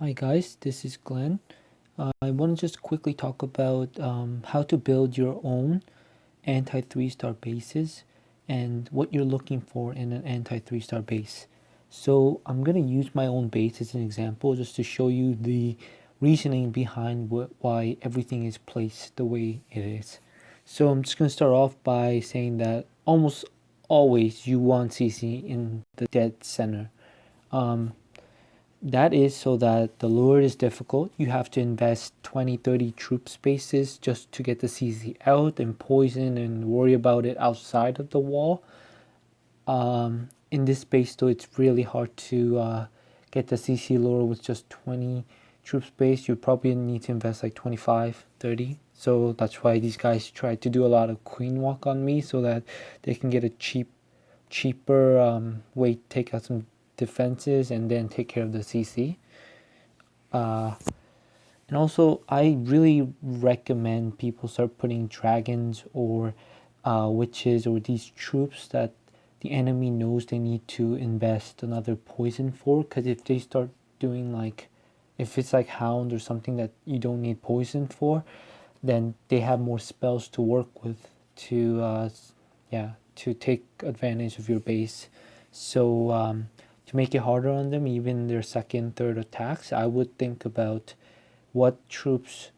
Hi guys, this is Glenn. I want to just quickly talk about how to build your own anti 3-star bases and what you're looking for in an anti 3-star base. So I'm going to use my own base as an example just to show you the reasoning behind why everything is placed the way it is. So I'm just going to start off by saying that almost always you want CC in the dead center. That is so that the lure is difficult. You have to invest 20, 30 troop spaces just to get the CC out and poison and worry about it outside of the wall. In this space though, it's really hard to get the CC lure with just 20 troop space. You probably need to invest like 25, 30. So that's why these guys try to do a lot of queen walk on me so that they can get a cheaper way to take out some defenses and then take care of the CC. And also, I really recommend people start putting dragons or witches or these troops that the enemy knows they need to invest another poison for. Because if they start doing like, if it's like Hound or something that you don't need poison for, then they have more spells to work with to, to take advantage of your base. So to make it harder on them, even their second, third attacks, I would think about what troops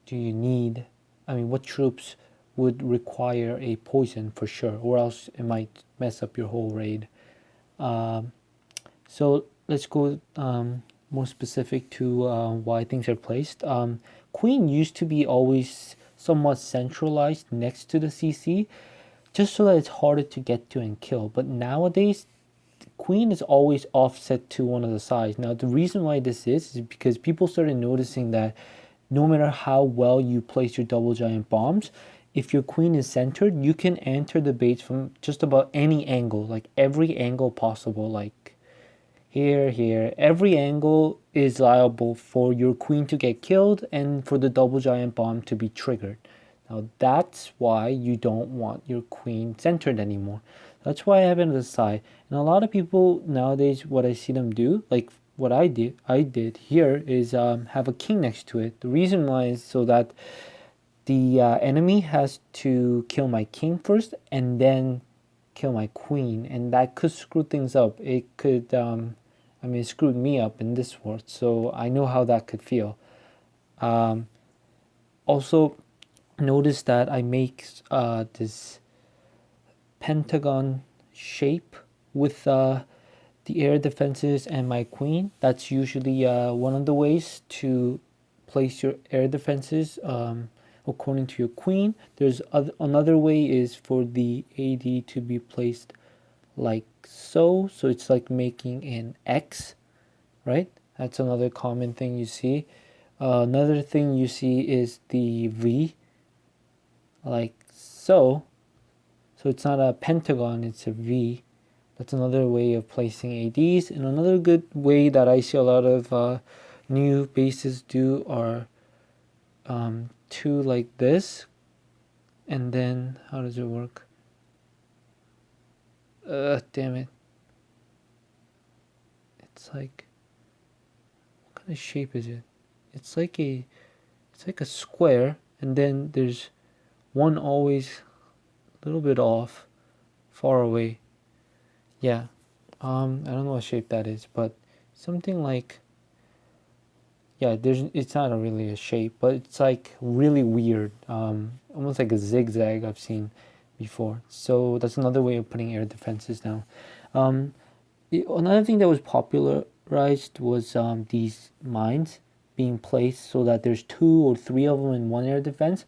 do you need? I mean, what troops would require a poison for sure, or else it might mess up your whole raid. So let's go more specific to why things are placed. Queen used to be always somewhat centralized next to the CC, just so that it's harder to get to and kill. But nowadays, Queen is always offset to one of the sides. Now, the reason why this is because people started noticing that no matter how well you place your double giant bombs, if your queen is centered, you can enter the base from just about any angle, like every angle possible, like here. Every angle is liable for your queen to get killed and for the double giant bomb to be triggered. Now that's why you don't want your queen centered anymore. That's why I have it on the side. And a lot of people nowadays, what I see them do, like what I did here is have a king next to it. The reason why is so that the enemy has to kill my king first and then kill my queen, and that could screw things up. It could, it screwed me up in this world, so I know how that could feel. Also, notice that I make this pentagon shape with the air defenses and my queen. That's usually one of the ways to place your air defenses according to your queen. There's another way is for the AD to be placed like so. So it's like making an X, right? That's another common thing you see. Another thing you see is the V, like so. So it's not a pentagon, it's a V. That's another way of placing ADs. And another good way that I see a lot of new bases do are two like this. And then, how does it work? Damn it. It's like, what kind of shape is it? It's like a square, and then there's one always a little bit off, far away. Yeah. I don't know what shape that is, but something like, yeah, it's not really a shape, but it's like really weird, almost like a zigzag I've seen before. So that's another way of putting air defenses now. Another thing that was popularized was these mines being placed so that there's 2 or 3 of them in one air defense,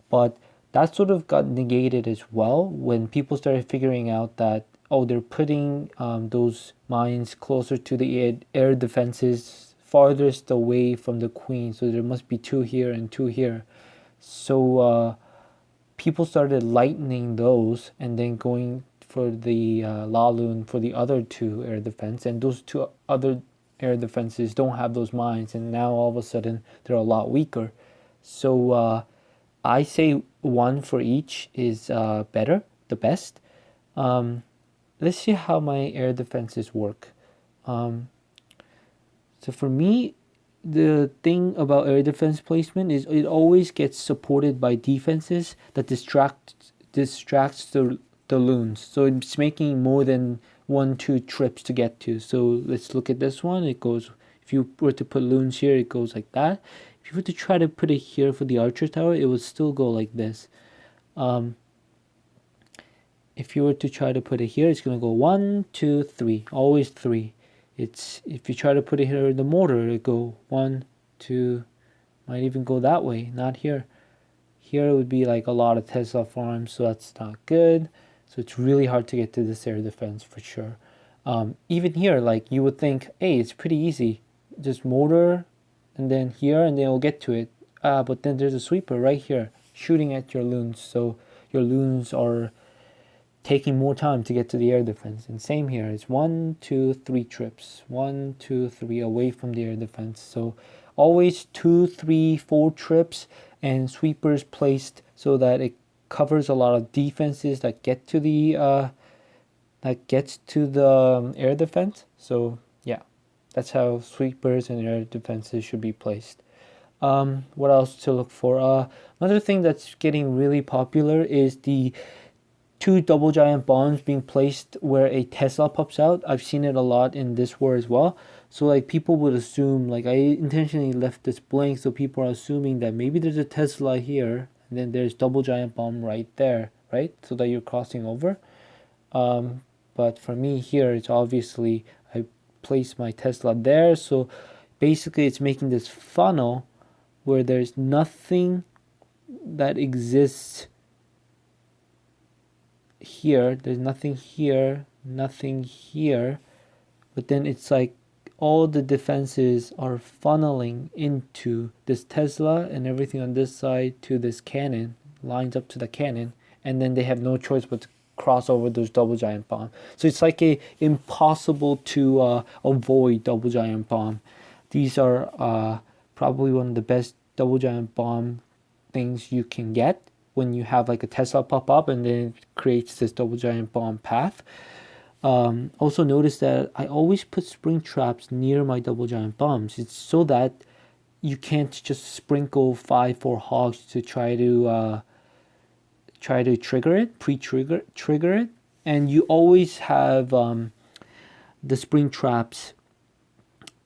but that sort of got negated as well when people started figuring out that, oh, they're putting those mines closer to the air defenses farthest away from the queen, so there must be 2 here and 2 here. So people started lightening those and then going for the Laloon for the other 2 air defense, and those 2 other air defenses don't have those mines, and now all of a sudden they're a lot weaker. So I say 1 for each is better, the best. Let's see how my air defenses work. So for me, the thing about air defense placement is it always gets supported by defenses that distracts the loons. So it's making more than 1-2 trips to get to. So let's look at this one. It goes, if you were to put loons here, it goes like that. If you were to try to put it here for the archer tower, it would still go like this. If you were to try to put it here, it's going to go 1, 2, 3, always 3. It's, if you try to put it here in the mortar, it go 1, 2, might even go that way, not here. Here it would be like a lot of Tesla farms, so that's not good. So it's really hard to get to this air defense for sure. Even here, like you would think, hey, it's pretty easy. Just mortar, and then here, and then we'll get to it. But then there's a sweeper right here, shooting at your loons. So your loons are taking more time to get to the air defense. And same here, it's 1, 2, 3 trips. 1, 2, 3 away from the air defense. So always 2, 3, 4 trips and sweepers placed so that it covers a lot of defenses that get to the air defense. So yeah, that's how sweepers and air defenses should be placed. What else to look for? Another thing that's getting really popular is the 2 double giant bombs being placed where a Tesla pops out. I've seen it a lot in this war as well. So like people would assume, like I intentionally left this blank so people are assuming that maybe there's a Tesla here and then there's double giant bomb right there, right? So that you're crossing over. But for me here, it's obviously I placed my Tesla there. So basically it's making this funnel where there's nothing that exists here, there's nothing here, nothing here, but then it's like all the defenses are funneling into this Tesla and everything on this side to this cannon, lines up to the cannon, and then they have no choice but to cross over those double giant bomb. So it's like a impossible to avoid double giant bomb. These are probably one of the best double giant bomb things you can get when you have like a Tesla pop up and then it creates this double giant bomb path. Also notice that I always put spring traps near my double giant bombs. It's so that you can't just sprinkle 5-4 hogs to try to trigger it, trigger it, and you always have the spring traps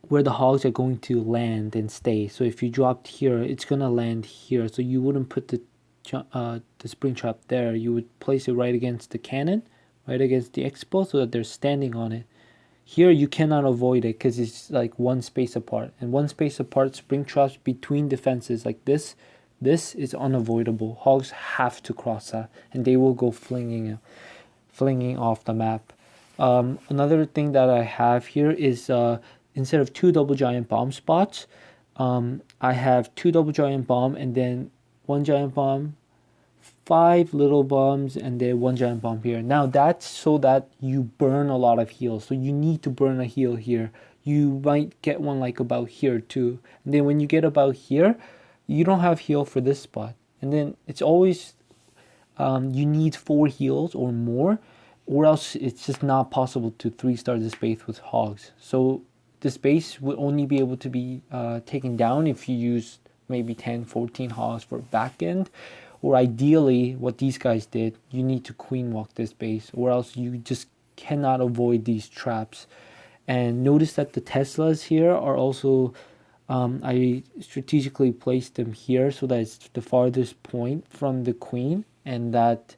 where the hogs are going to land and stay. So if you dropped here, it's gonna land here. So you wouldn't put the spring trap there. You would place it right against the cannon, right against the expo, so that they're standing on it. Here you cannot avoid it because it's like one space apart, and one space apart spring traps between defenses like this is unavoidable. Hogs have to cross that and they will go flinging off the map. Another thing that I have here is instead of 2 double giant bomb spots, I have 2 double giant bomb and then 1 giant bomb, 5 little bombs, and then 1 giant bomb here. Now that's so that you burn a lot of heals. So you need to burn a heal here. You might get one like about here too. And then when you get about here, you don't have heal for this spot. And then it's always you need 4 heals or more, or else it's just not possible to 3-star this base with hogs. So this base will only be able to be taken down if you use maybe 10, 14 hogs for back end. Or ideally, what these guys did, you need to queen walk this base, or else you just cannot avoid these traps. And notice that the Teslas here are also, I strategically placed them here so that it's the farthest point from the queen, and that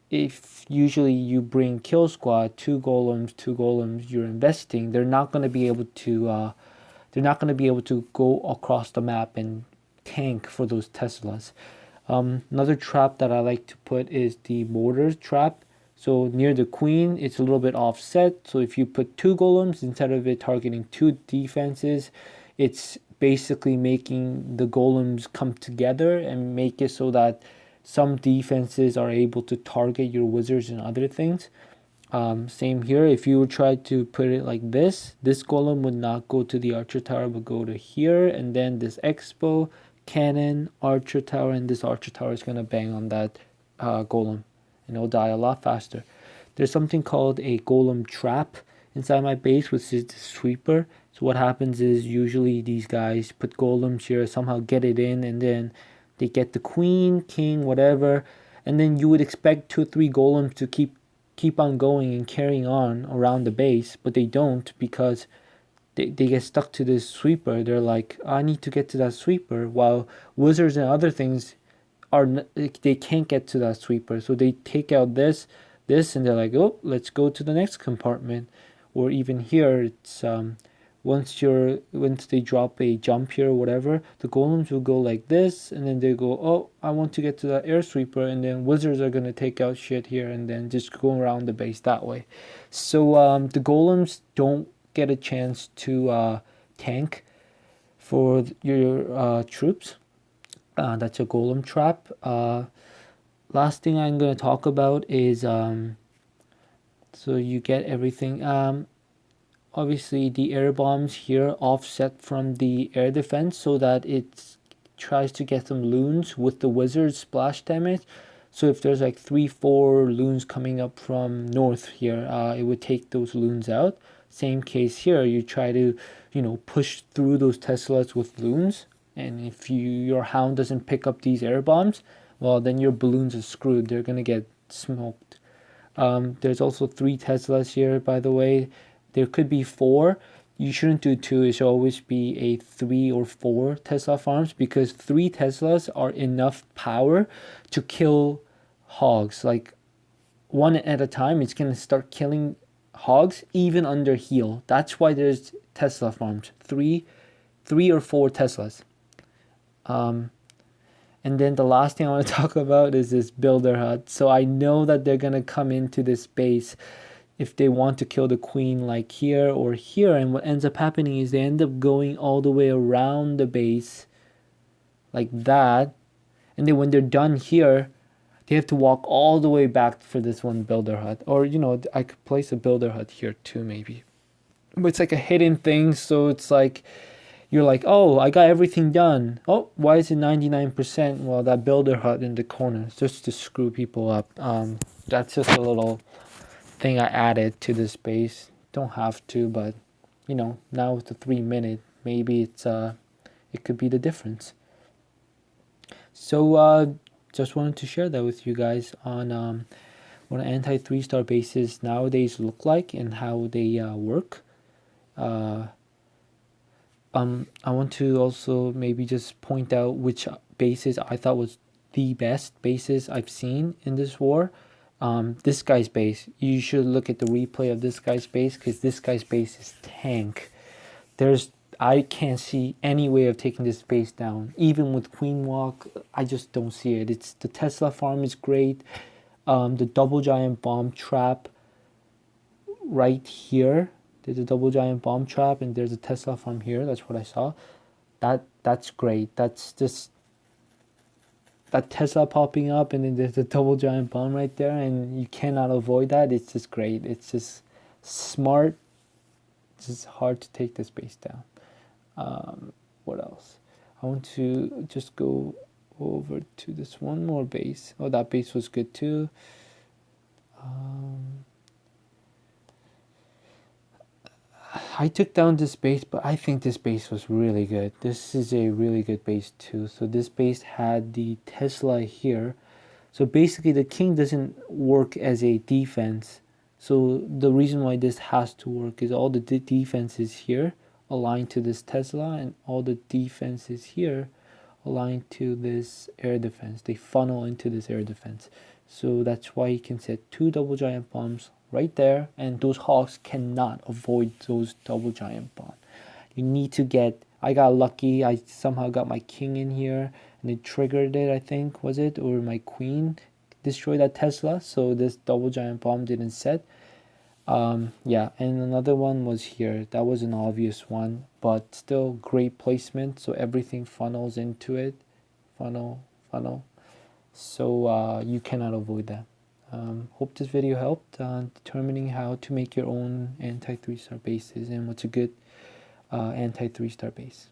if usually you bring kill squad, 2 golems, you're investing, they're not going to be able to go across the map and tank for those Teslas. Another trap that I like to put is the mortar trap. So near the queen, it's a little bit offset. So if you put 2 golems instead of it targeting 2 defenses, it's basically making the golems come together and make it so that some defenses are able to target your wizards and other things. Same here. If you would try to put it like this golem would not go to the archer tower but go to here, and then this expo, cannon, archer tower, and this archer tower is going to bang on that golem and it'll die a lot faster. There's something called a golem trap inside my base, which is the sweeper. So what happens is usually these guys put golems here, somehow get it in, and then they get the queen, king, whatever, and then you would expect 2 or 3 golems to keep on going and carrying on around the base, but they don't because they get stuck to this sweeper. They're like, I need to get to that sweeper, while wizards and other things they can't get to that sweeper, so they take out this and they're like, oh, let's go to the next compartment. Or even here, it's once they drop a jump here or whatever, the golems will go like this, and then they go, oh, I want to get to that air sweeper, and then wizards are gonna take out shit here and then just go around the base that way. So the golems don't get a chance to tank for your troops. That's a golem trap. Last thing I'm going to talk about is so you get everything. Obviously, the air bombs here offset from the air defense so that it tries to get some loons with the wizard splash damage. So if there's like 3-4 loons coming up from north here, it would take those loons out. Same case here, you try to, push through those Teslas with loons, and if your hound doesn't pick up these air bombs, well, then your balloons are screwed. They're gonna get smoked. There's also 3 Teslas here, by the way. There could be 4. You shouldn't do 2. It should always be a 3 or 4 Tesla farms, because 3 Teslas are enough power to kill hogs. Like, one at a time, it's gonna start killing hogs even under heal. That's why there's Tesla farms. 3 or 4 Teslas. And then the last thing I want to talk about is this builder hut. So I know that they're gonna come into this base if they want to kill the queen, like here or here, and what ends up happening is they end up going all the way around the base like that, and then when they're done here, they have to walk all the way back for this one builder hut. Or I could place a builder hut here too, maybe, but it's like a hidden thing. So it's like you're like, oh, I got everything done. Oh, why is it 99%? Well, that builder hut in the corner is just to screw people up. That's just a little thing I added to this base. Don't have to, but now with the 3 minute, maybe it could be the difference. So just wanted to share that with you guys on what anti 3-star bases nowadays look like and how they work. I want to also maybe just point out which bases I thought was the best bases I've seen in this war. This guy's base, you should look at the replay of this guy's base, because this guy's base is tank. I can't see any way of taking this base down. Even with Queen Walk, I just don't see it. It's the Tesla farm is great. The double giant bomb trap right here. There's a double giant bomb trap, and there's a Tesla farm here. That's what I saw. That's great. That's just that Tesla popping up, and then there's a double giant bomb right there, and you cannot avoid that. It's just great. It's just smart. It's just hard to take this base down. What else? I want to just go over to this one more base. Oh, that base was good too. I took down this base, but I think this base was really good. This is a really good base too. So this base had the Tesla here. So basically the king doesn't work as a defense. So the reason why this has to work is all the defenses here aligned to this Tesla, and all the defenses here aligned to this air defense. They funnel into this air defense. So that's why you can set 2 double giant bombs right there, and those hawks cannot avoid those double giant bombs. You need to get, I got lucky, I somehow got my king in here and it triggered it, I think, was it, or my queen destroyed that Tesla, so this double giant bomb didn't set. Yeah, and another one was here. That was an obvious one, but still great placement, so everything funnels into it. Funnel. So you cannot avoid that. Hope this video helped determining how to make your own anti 3-star bases and what's a good anti 3-star base.